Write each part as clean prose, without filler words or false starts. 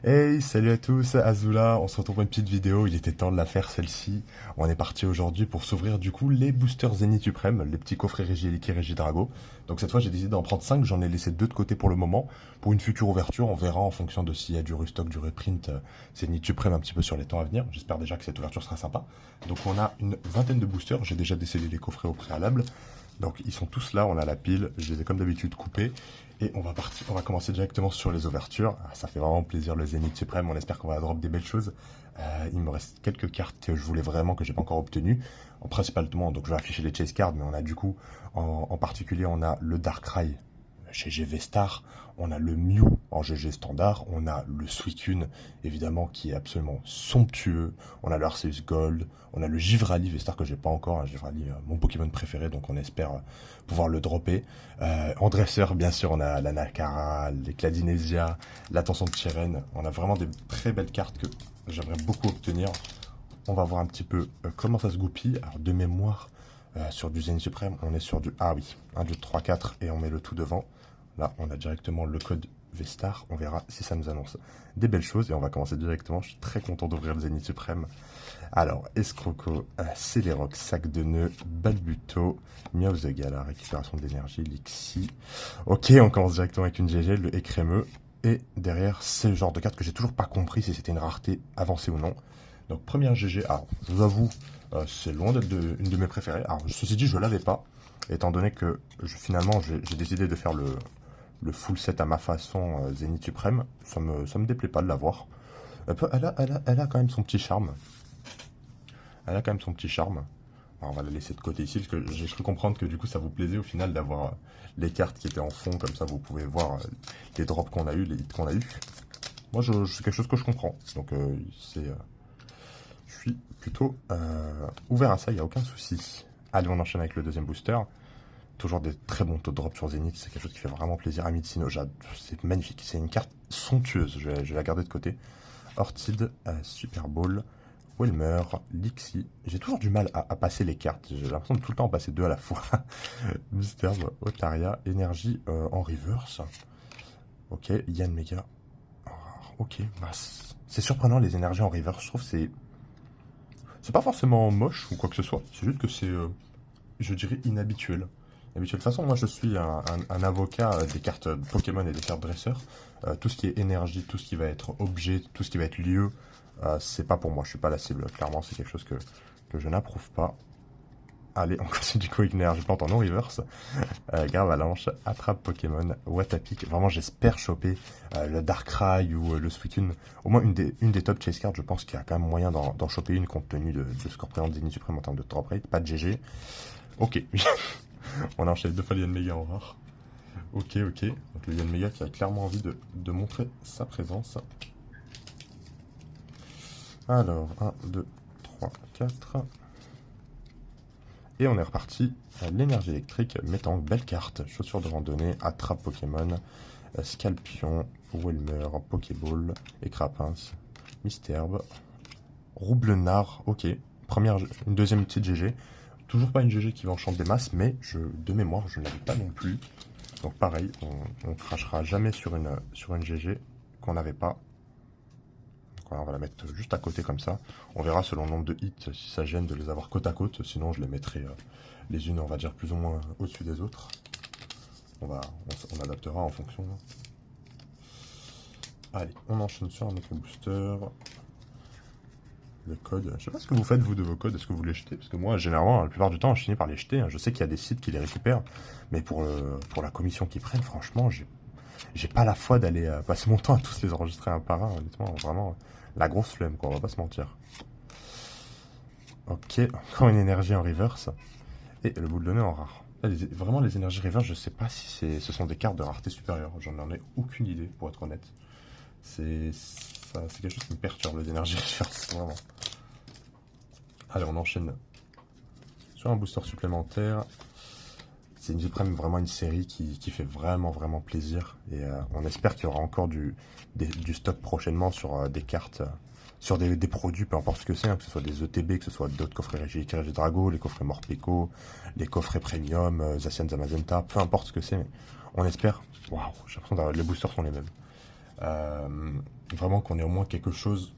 Hey, salut à tous, Azula, on se retrouve pour une petite vidéo, il était temps de la faire celle-ci. On est parti aujourd'hui pour s'ouvrir du coup les boosters Zénith Suprême, les petits coffrets Régie Régidrago. Donc cette fois j'ai décidé d'en prendre 5, j'en ai laissé 2 de côté pour le moment. Pour une future ouverture, on verra en fonction de s'il y a du restock, du reprint Zénith Suprême un petit peu sur les temps à venir. J'espère déjà que cette ouverture sera sympa. Donc on a une vingtaine de boosters, j'ai déjà décédé les coffrets au préalable. Donc ils sont tous là, on a la pile, je les ai comme d'habitude coupés. Et on va commencer directement sur les ouvertures. Ah, ça fait vraiment plaisir le Zénith Suprême, on espère qu'on va drop des belles choses. Il me reste quelques cartes que je voulais vraiment, que j'ai pas encore obtenues. Principalement, donc je vais afficher les chase cards, mais on a du coup, en particulier, on a le Darkrai chez GV Star, on a le Mew en GG standard, on a le Suicune évidemment qui est absolument somptueux, on a le Arceus Gold, on a le Givrali V-Star que j'ai pas encore, Givrali mon Pokémon préféré donc on espère pouvoir le dropper. En dresseur bien sûr on a la Nakara, les Cladinesia, l'Attention de Cheren, on a vraiment des très belles cartes que j'aimerais beaucoup obtenir. On va voir un petit peu comment ça se goupille. Alors de mémoire, sur du Zen Suprême, on est sur du... Ah oui, 1, 2, 3, 4 et on met le tout devant. Là, on a directement le code V-Star. On verra si ça nous annonce des belles choses. Et on va commencer directement. Je suis très content d'ouvrir le Zénith Suprême. Alors, Escroco, Célérox, Sac de Nœuds, Balbuto, Miauzega, la récupération d'énergie, Lixi. Ok, on commence directement avec une GG, le écrémeux. Et derrière, c'est le genre de carte que j'ai toujours pas compris si c'était une rareté avancée ou non. Donc, première GG. Alors, je vous avoue, c'est loin d'être une de mes préférées. Alors, ceci dit, je l'avais pas. Étant donné que finalement, j'ai décidé de faire le full set à ma façon Zénith Suprême, ça me déplaît pas de l'avoir. Elle a quand même son petit charme. Elle a quand même son petit charme. Alors, on va la laisser de côté ici, parce que j'ai cru comprendre que du coup ça vous plaisait au final d'avoir les cartes qui étaient en fond, comme ça vous pouvez voir les drops qu'on a eu, les hits qu'on a eu. Moi, c'est quelque chose que je comprends. Donc, je suis plutôt ouvert à ça, il n'y a aucun souci. Allez, on enchaîne avec le deuxième booster. Toujours des très bons taux de drop sur Zenith, c'est quelque chose qui fait vraiment plaisir. Amitsino, c'est magnifique, c'est une carte somptueuse, je vais la garder de côté. Ortide, Super Bowl, Wilmer, Lixi. J'ai toujours du mal à passer les cartes, j'ai l'impression de tout le temps en passer 2 à la fois. Misterve, Otaria, Énergie en reverse. Ok, Yann Mega. Ok, bah, c'est surprenant les énergies en reverse, je trouve que c'est pas forcément moche ou quoi que ce soit, c'est juste que c'est, je dirais, inhabituel. De toute façon, moi je suis un avocat des cartes Pokémon et des cartes dresseurs. Tout ce qui est énergie, tout ce qui va être objet, tout ce qui va être lieu, c'est pas pour moi, je suis pas la cible. Clairement, c'est quelque chose que je n'approuve pas. Allez, on continue du coup avec l'énergie plante en non-reverse. Garavalanche, Attrape Pokémon, Watapic. Vraiment, j'espère choper le Darkrai ou le Suicune. Au moins une des top chase cards, je pense qu'il y a quand même moyen d'en choper une compte tenu de ce qu'on représente Zenith Supreme en termes de drop rate. Pas de GG. Ok. On a enchaîné 2 fois l'Yan Mega en rare. Ok. Donc le Yan Mega qui a clairement envie de montrer sa présence. Alors, 1, 2, 3, 4. Et on est reparti. L'énergie électrique, mettant belle carte. Chaussures de randonnée, Attrape Pokémon, Scalpion, Wilmer, Pokéball, Écrapins, Misterbe, Roublenard. Ok. Une deuxième petite GG. Toujours pas une GG qui va enchanter des masses, mais de mémoire, je ne l'avais pas non plus. Donc pareil, on crachera jamais sur une GG qu'on n'avait pas. Donc voilà, on va la mettre juste à côté comme ça. On verra selon le nombre de hits si ça gêne de les avoir côte à côte. Sinon je les mettrai les unes, on va dire, plus ou moins au-dessus des autres. On adaptera en fonction. Allez, on enchaîne sur un autre booster. Le code. Je sais pas ce que vous faites vous de vos codes, est-ce que vous les jetez? Parce que moi, généralement, la plupart du temps, je finis par les jeter. Je sais qu'il y a des sites qui les récupèrent, mais pour la commission qu'ils prennent, franchement, j'ai pas la foi d'aller passer mon temps à tous les enregistrer un par un. Honnêtement, vraiment, la grosse flemme, quoi, on va pas se mentir. Ok, encore une énergie en reverse. Et le boule de nez en rare. Là, vraiment, les énergies reverse, je sais pas si ce sont des cartes de rareté supérieure. J'en ai aucune idée, pour être honnête. C'est quelque chose qui me perturbe, les énergies reverse, vraiment. Allez, on enchaîne sur un booster supplémentaire. C'est une Supreme, vraiment une série qui fait vraiment plaisir. Et on espère qu'il y aura encore du stock prochainement sur des cartes, sur des produits, peu importe ce que c'est, hein, que ce soit des ETB, que ce soit d'autres coffrets Régie Drago, les coffrets Morpeko, les coffrets Premium, Zacian Zamazenta, peu importe ce que c'est. Mais on espère. Waouh, j'ai l'impression que les boosters sont les mêmes. vraiment qu'on ait au moins quelque chose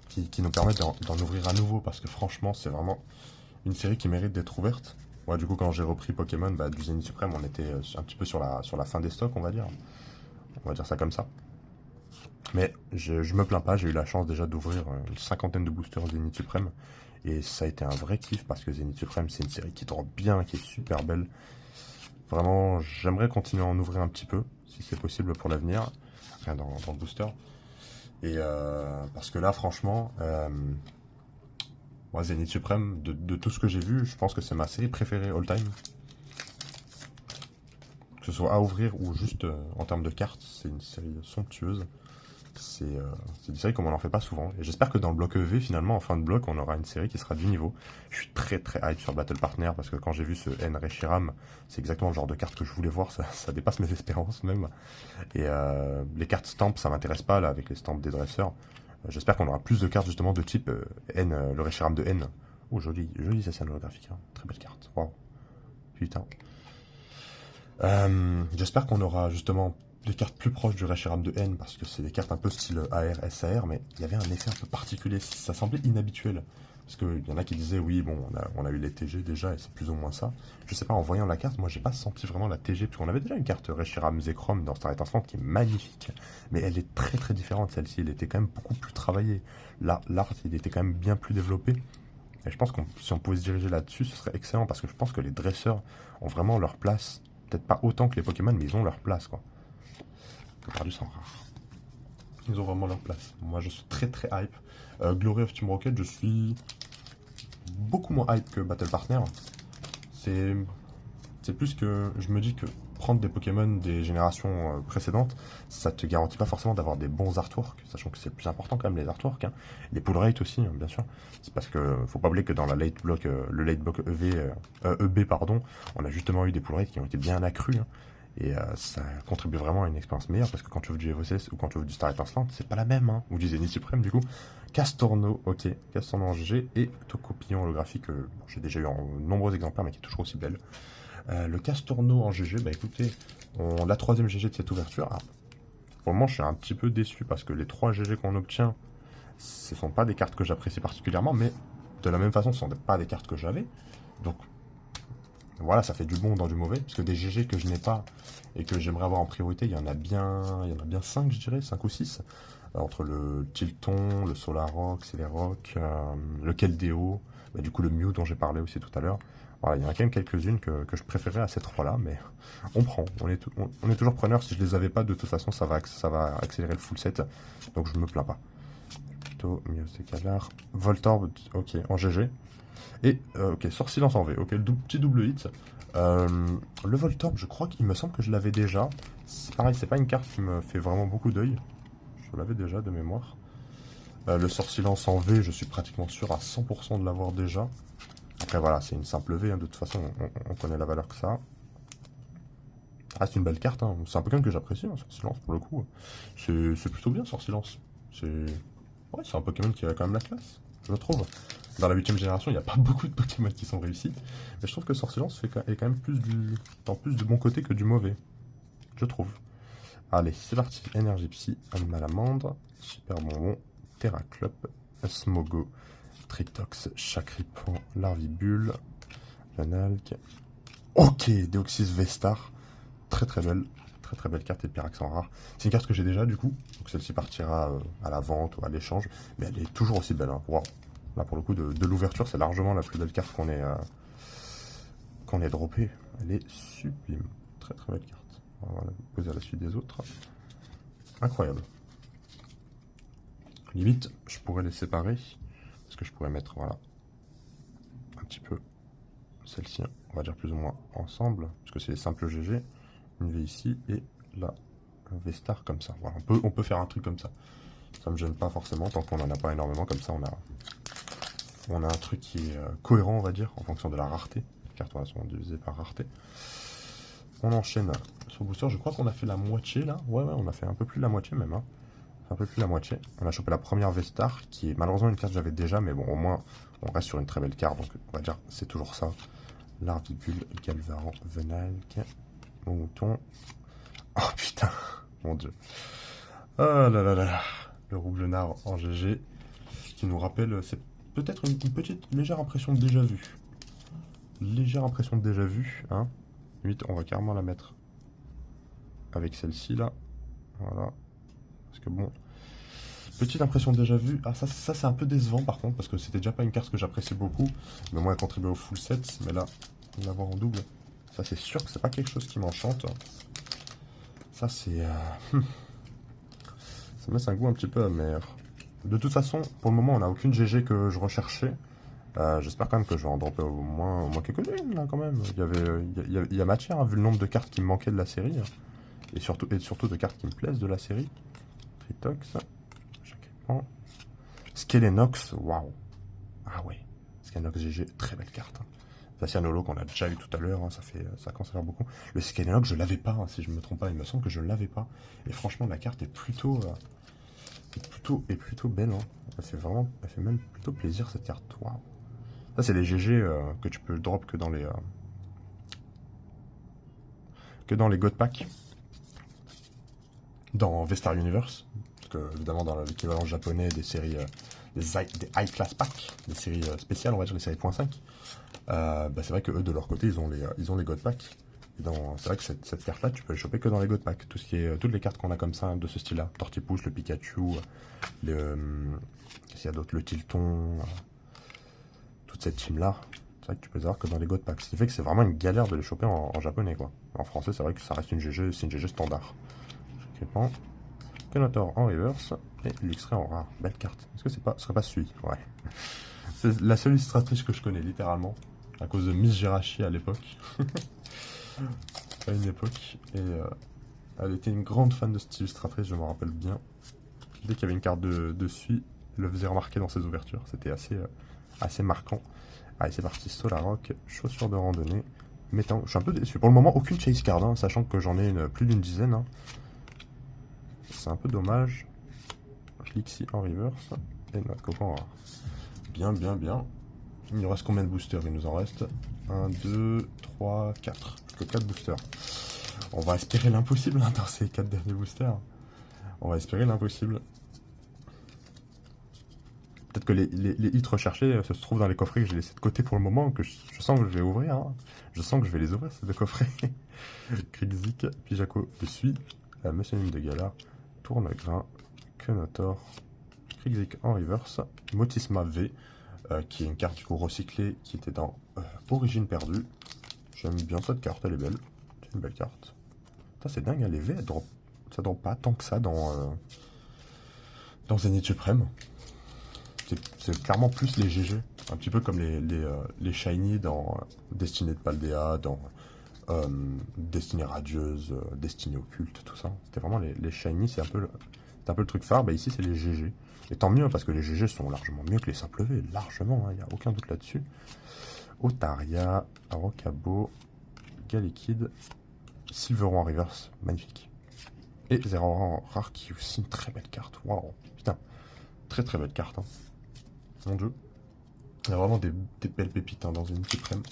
qui nous permette d'en ouvrir à nouveau, parce que franchement, c'est vraiment une série qui mérite d'être ouverte. Ouais, du coup, quand j'ai repris Pokémon, bah, du Zénith Suprême, on était un petit peu sur la fin des stocks, on va dire. On va dire ça comme ça. Mais je me plains pas, j'ai eu la chance déjà d'ouvrir une cinquantaine de boosters Zénith Suprême. Et ça a été un vrai kiff parce que Zénith Suprême, c'est une série qui drop bien, qui est super belle. Vraiment, j'aimerais continuer à en ouvrir un petit peu, si c'est possible pour l'avenir, rien dans le booster. Et parce que là, franchement, moi, Zénith Suprême, de tout ce que j'ai vu, je pense que c'est ma série préférée all time. Que ce soit à ouvrir ou juste en termes de cartes, c'est une série somptueuse. C'est une série comme on n'en fait pas souvent. Et j'espère que dans le bloc EV, finalement, en fin de bloc, on aura une série qui sera du niveau. Je suis très très hype sur Battle Partner parce que quand j'ai vu ce N Reshiram, c'est exactement le genre de carte que je voulais voir. Ça dépasse mes espérances même. Et les cartes stamp, ça m'intéresse pas là avec les stamps des dresseurs. J'espère qu'on aura plus de cartes justement de type N, le Reshiram de N. Oh, joli, joli scène holographique. Hein. Très belle carte. Waouh. Putain. J'espère qu'on aura justement des cartes plus proches du Reshiram de N parce que c'est des cartes un peu style AR, SAR, mais il y avait un effet un peu particulier. Ça semblait inhabituel. Parce qu'il y en a qui disaient, oui, bon, on a eu les TG déjà et c'est plus ou moins ça. Je sais pas, en voyant la carte, moi j'ai pas senti vraiment la TG, parce qu'on avait déjà une carte Reshiram Zekrom dans Star Étincelante qui est magnifique. Mais elle est très très différente celle-ci, elle était quand même beaucoup plus travaillée. Là, l'art, il était quand même bien plus développé. Et je pense que si on pouvait se diriger là-dessus, ce serait excellent parce que je pense que les dresseurs ont vraiment leur place. Peut-être pas autant que les Pokémon, mais ils ont leur place, quoi. Perdu sans rare. Ils ont vraiment leur place. Moi, je suis très très hype. Glory of Team Rocket, je suis beaucoup moins hype que Battle Partner. C'est plus que je me dis que prendre des Pokémon des générations précédentes, ça te garantit pas forcément d'avoir des bons artworks, sachant que c'est le plus important quand même les artworks. Hein. Les pull rates aussi, hein, bien sûr. C'est parce que faut pas oublier que dans la late block, le late block EB, pardon, on a justement eu des pull rates qui ont été bien accrus. Hein. Et ça contribue vraiment à une expérience meilleure parce que quand tu ouvres du EVOCS ou quand tu ouvres du Star Étincelante, c'est pas la même. Hein. Ou du Zénith Suprême, du coup. Castorno, ok. Castorno en GG et Tocopillon holographique, bon, j'ai déjà eu en nombreux exemplaires, mais qui est toujours aussi belle. Le Castorno en GG, bah écoutez, la troisième GG de cette ouverture. Ah, pour le moment, je suis un petit peu déçu parce que les 3 GG qu'on obtient, ce sont pas des cartes que j'apprécie particulièrement, mais de la même façon, ce sont pas des cartes que j'avais. Donc voilà, ça fait du bon dans du mauvais, parce que des GG que je n'ai pas et que j'aimerais avoir en priorité, il y en a bien 5, je dirais, 5 ou 6. Entre le Tilton, le Solarock, Celerock, le Keldeo, bah, du coup le Mew dont j'ai parlé aussi tout à l'heure. Voilà, il y en a quand même quelques-unes que je préférais à ces 3-là, mais on prend. On est toujours preneur. Si je les avais pas, de toute façon, ça va accélérer le full set. Donc je me plains pas. Plutôt Miosecalar. Voltorb, ok, en GG. Et, ok, Sort Silence en V. Ok, le petit double hit. Le Voltorb, je crois qu'il me semble que je l'avais déjà. C'est pareil, c'est pas une carte qui me fait vraiment beaucoup d'œil. Je l'avais déjà de mémoire. Le Sort Silence en V, je suis pratiquement sûr à 100% de l'avoir déjà. Après voilà, c'est une simple V, hein, de toute façon on connaît la valeur que ça a. Ah, c'est une belle carte, hein. C'est un Pokémon que j'apprécie, hein, Sort Silence pour le coup. C'est plutôt bien Sort Silence. Ouais, c'est un Pokémon qui a quand même la classe, je trouve. Dans la 8ème génération, il n'y a pas beaucoup de Pokémon qui sont réussis. Mais je trouve que Sort Silence est quand même plus du bon côté que du mauvais. Je trouve. Allez, c'est parti. Énergie Psy, Animal Amandre, Super Bonbon, Terraclop, Smogo, Tritox, Chacripant, Larvibule, Lanalk. Ok, Deoxys Vestar. Très très belle. Très très belle carte et Pyrax en rare. C'est une carte que j'ai déjà du coup. Donc celle-ci partira à la vente ou à l'échange. Mais elle est toujours aussi belle. Hein. Wow. Là pour le coup de l'ouverture, c'est largement la plus belle carte qu'on ait droppée. Elle est sublime. Très très belle carte. On va la poser à la suite des autres. Incroyable. Limite, je pourrais les séparer. Parce que je pourrais mettre, voilà, un petit peu celle-ci, on va dire plus ou moins ensemble. Parce que c'est les simples GG. Une V ici et la V-Star comme ça. Voilà, on peut faire un truc comme ça. Ça me gêne pas forcément, tant qu'on n'en a pas énormément. Comme ça, on a un truc qui est cohérent, on va dire, en fonction de la rareté. Les cartes voilà, sont divisées par rareté. On enchaîne sur Booster. Je crois qu'on a fait la moitié là. Ouais, on a fait un peu plus de la moitié même. Hein. Un peu plus de la moitié. On a chopé la première V-Star, qui est malheureusement une carte que j'avais déjà, mais bon, au moins, on reste sur une très belle carte. Donc, on va dire, c'est toujours ça. Larvibule, Galvaran, Venalk, mon mouton. Oh putain, mon dieu. Oh là là là là. le roublonard en GG, qui nous rappelle, c'est peut-être une petite légère impression de déjà vu. Légère impression de déjà vu, hein. Limite, on va carrément la mettre avec celle-ci là. Voilà. Parce que bon, petite impression de déjà vu. Ah, ça c'est un peu décevant par contre, parce que c'était déjà pas une carte que j'apprécie beaucoup. Mais moi, elle contribue au full set. Mais là, l'avoir en double, ça c'est sûr que c'est pas quelque chose qui m'enchante. Ça c'est. Ça me laisse un goût un petit peu amer. De toute façon, pour le moment, on n'a aucune GG que je recherchais. J'espère quand même que je vais en dropper au moins quelques-unes là quand même. Il y a matière, hein, vu le nombre de cartes qui me manquaient de la série. Et surtout de cartes qui me plaisent de la série. Tritox. Skelenox, waouh. Ah ouais. Skelenox GG, très belle carte. Hein. Zacianolo qu'on a déjà eu tout à l'heure, hein, ça commence à faire beaucoup. Le Skelenox, je l'avais pas, hein, si je me trompe pas, il me semble que je l'avais pas. Et franchement, la carte est plutôt belle. Hein. Elle fait même plutôt plaisir cette carte. Waouh. Ça, c'est les GG que tu peux drop que dans les God Pack. Dans Vestar Universe. Parce que, évidemment, dans l'équivalent japonais des séries, des High Class Pack, des séries spéciales, on va dire les séries .5, c'est vrai que eux, de leur côté, ils ont les God Pack. C'est vrai que cette carte-là, tu peux les choper que dans les God Pack. Toutes les cartes qu'on a comme ça, de ce style-là. Tortipousse, le Pikachu, qu'est-ce qu'il y a d'autre, le Tilton, toute cette team-là. C'est vrai que tu peux les avoir que dans les God Pack. Ce qui fait que c'est vraiment une galère de les choper en japonais, quoi. En français, c'est vrai que ça reste une GG, c'est une GG standard. Kenator en reverse et Luxray en rare. Belle carte. Est-ce que ce serait pas celui? Ouais. C'est la seule illustratrice que je connais, littéralement. À cause de Miss Jirachi à l'époque. À une époque. Et elle était une grande fan de cette illustratrice, je me rappelle bien. Dès qu'il y avait une carte dessus, elle le faisait remarquer dans ses ouvertures. C'était assez marquant. Allez, c'est parti. Solarrock, chaussures de randonnée. Métan. Je suis un peu déçu. Pour le moment, aucune chase card, hein, sachant que j'en ai plus d'une dizaine. Hein. C'est un peu dommage. Lixie en reverse. Et notre copain en rare. Bien. Il nous reste combien de boosters? Il nous en reste 1, 2, 3, 4. Plus que 4 boosters. On va espérer l'impossible hein, dans ces 4 derniers boosters. On va espérer l'impossible. Peut-être que les hits recherchés se trouvent dans les coffrets que j'ai laissés de côté pour le moment, que je sens que je vais ouvrir. Hein. Je sens que je vais les ouvrir, ces deux coffrets. Krigzik, Pijako, je suis. Monsieur Mime de Gala, Tournegrain, Kenator, Krigzik en reverse, Motisma V, qui est une carte du coup recyclée qui était dans Origine perdue. J'aime bien cette carte, elle est belle. C'est une belle carte. Ça c'est dingue, les V, ça drop pas tant que ça dans Zénith Suprême. C'est clairement plus les GG, un petit peu comme les Shiny dans Destinée de Paldea, dans Destinée Radieuse, Destinée Occulte, tout ça. C'était vraiment les Shiny, c'est un peu le truc phare. Bah ici c'est les GG. Et tant mieux parce que les GG sont largement mieux que les simples V, largement, il n'y a aucun doute là-dessus. Otaria, Rocabo, Galekid, Silveron en reverse, magnifique. Et Zeraora en rare qui est aussi une très belle carte. Waouh, putain, très belle carte. Hein. Mon dieu. Il y a vraiment des belles pépites hein, dans une suprême.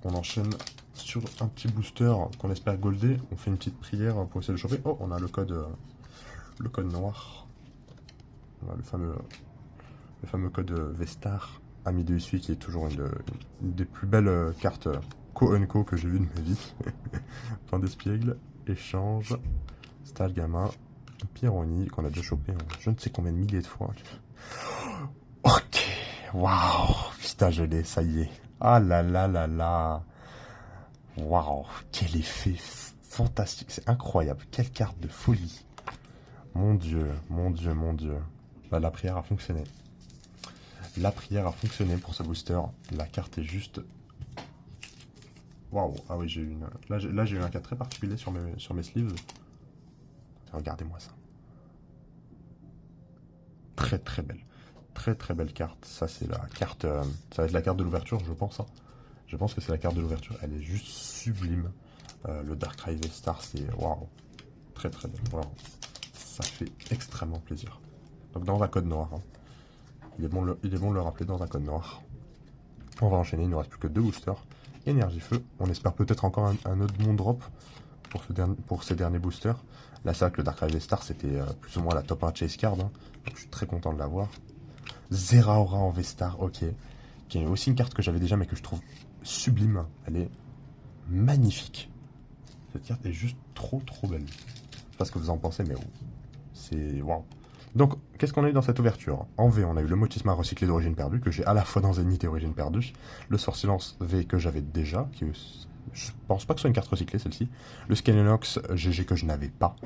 On enchaîne sur un petit booster qu'on espère golder. On fait une petite prière pour essayer de le choper. Oh, on a le code noir. On a le fameux code Vestar. Ami de Usui qui est toujours une des plus belles cartes co-unco que j'ai vues de ma vie. Fin d'espiègle, échange, Stalgama, Pyrrhony qu'on a déjà chopé je ne sais combien de milliers de fois. Ok, waouh, putain je l'ai, ça y est. Ah là là là là. Waouh, quel effet fantastique, c'est incroyable, quelle carte de folie. Mon dieu. Bah, la prière a fonctionné. La prière a fonctionné pour ce booster. La carte est juste... Waouh, ah oui, j'ai eu une... Là, j'ai eu un cas très particulier sur mes sleeves. Regardez-moi ça. Très belle. Très belle carte. Ça, c'est la carte... ça va être la carte de l'ouverture, je pense. Hein. Je pense que c'est la carte de l'ouverture. Elle est juste sublime. Le Darkrai V-Star, c'est... Waouh. Très belle. Waouh. Ça fait extrêmement plaisir. Donc dans un code noir. Hein. Il est bon de le rappeler dans un code noir. On va enchaîner, il ne nous reste plus que 2 boosters. Énergie feu. On espère peut-être encore un autre bon drop pour ces derniers boosters. Là, c'est vrai que le Darkrai V-Star, c'était plus ou moins la top 1 chase card. Hein. Donc, je suis très content de l'avoir. Zeraora en V-Star, ok. Qui est aussi une carte que j'avais déjà, mais que je trouve sublime. Elle est magnifique. Cette carte est juste trop belle. Je sais pas ce que vous en pensez, mais c'est waouh. Donc, qu'est-ce qu'on a eu dans cette ouverture? En V, on a eu le Motisma recyclé d'origine perdue, que j'ai à la fois dans Zénith et origine perdue. Le Sortilance V que j'avais déjà, qui je pense pas que ce soit une carte recyclée celle-ci. Le Scannox GG que je n'avais pas.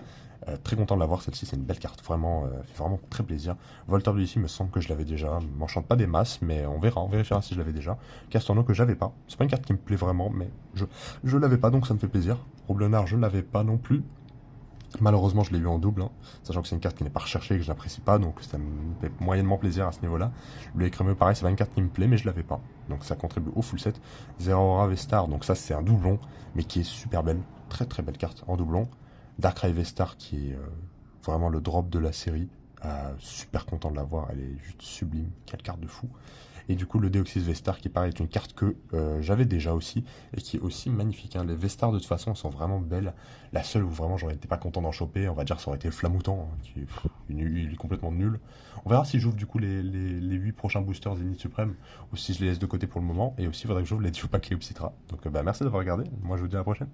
Très content de l'avoir, celle-ci c'est une belle carte, vraiment, fait vraiment très plaisir. Voltorb ici me semble que je l'avais déjà, m'enchante pas des masses, mais on verra, on vérifiera si je l'avais déjà. Castorno que j'avais pas, c'est pas une carte qui me plaît vraiment, mais je l'avais pas donc ça me fait plaisir. Roblenard je l'avais pas non plus. Malheureusement, je l'ai eu en double, hein, sachant que c'est une carte qui n'est pas recherchée et que je n'apprécie pas, donc ça me fait moyennement plaisir à ce niveau-là. Le Écrémeux, pareil, c'est pas une carte qui me plaît, mais je l'avais pas, donc ça contribue au full set. Zeraora V-Star, donc ça c'est un doublon, mais qui est super belle, très belle carte en doublon. Darkrai V-Star, qui est vraiment le drop de la série, super content de l'avoir, elle est juste sublime, quelle carte de fou. Et du coup, le Deoxys V-Star, qui pareil est une carte que j'avais déjà aussi, et qui est aussi magnifique. Hein. Les V-Stars, de toute façon, sont vraiment belles. La seule où vraiment j'aurais été pas content d'en choper, on va dire, ça aurait été le Flamoutant, hein, qui il est complètement nul. On verra si j'ouvre du coup les 8 prochains boosters Zénith Suprême, ou si je les laisse de côté pour le moment, et aussi il faudrait que j'ouvre les Dupac Cléopsitra. Donc merci d'avoir regardé, moi je vous dis à la prochaine.